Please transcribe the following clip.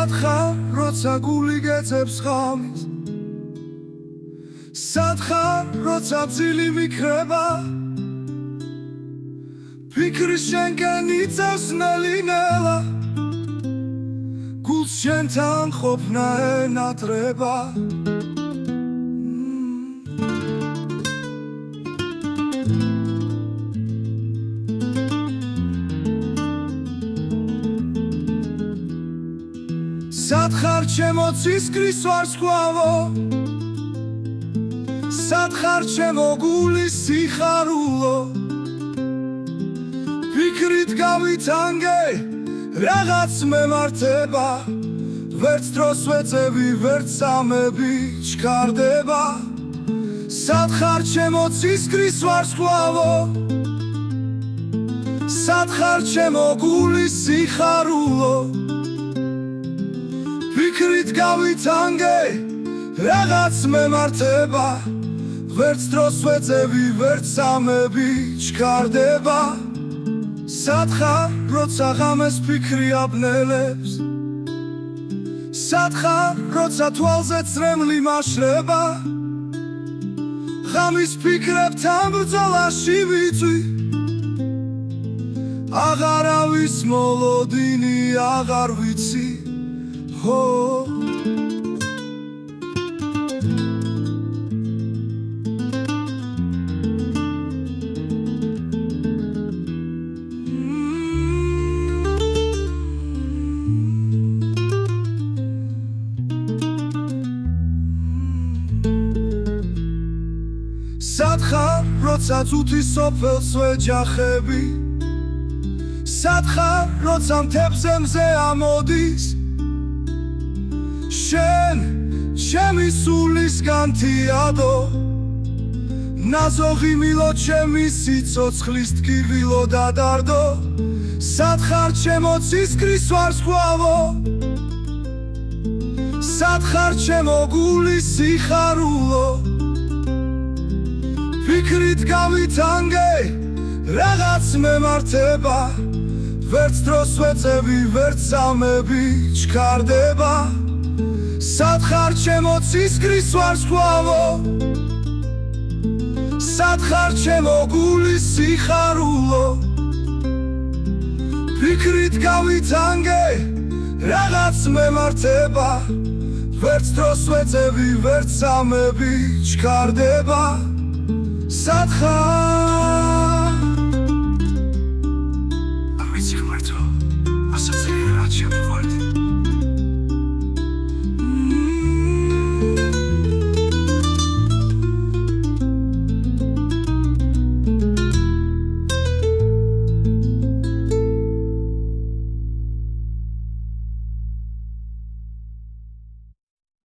Sadxar, როცა გული გეძებს ხამის Sadxar, როცა ძილი მიქრება ფიქრის შენკენ იწევს ნელა გულს შენთან ყოფნა ენატრება Sadxar ჩემო ცისკრის ვარსკვლავო Sadxar ჩემო გულის სიხარულო ფიქრით გავითანგე რაღაც მემართება ვერც დროს ვეწევი ვერც სამები ჩქარდება Sadxar ჩემო ცისკრის ვარსკვლავო Sadxar ჩემო გულის სიხარულო ფიქრით გავითანგე რაღაც მემართება ვერც დროს ვეწევი ვერც სამები ჩქარდება Sadxar, როცა ღამეს ფიქრი აბნელებს Sadxar, როცა თვალზე წრემლი მაშრება ღამის ფიქრებთან ბრძოლაში ვიწვი აღარავის მოლოდინი აღარ ვიცი Sadxar, როცა წუთი სოფელს ვეჯახები Sadxar, როცა მთებზე მზე ამოდის შენ, ჩემი სულის განთიადო ნაზოღი მილო ჩემი სიცოცხლის ტკივილო დადარდო Sadxar, ჩემო ცისკრის ვარსკვლავო Sadxar, ჩემო გულის სიხარულო ფიქრით გავითანგე რაღაც მემართება ვერც დროს ვეწევი ვერც სამები ჩქარდება Sadxar, ჩემო ცისკრის ვარსკვლავო Sadxar, ჩემო გულის სიხარულო ფიქრით გავითანგე რაღაც მემართება ვერც დროს ვეწევი ვერც სამები ჩქარდება Sadxar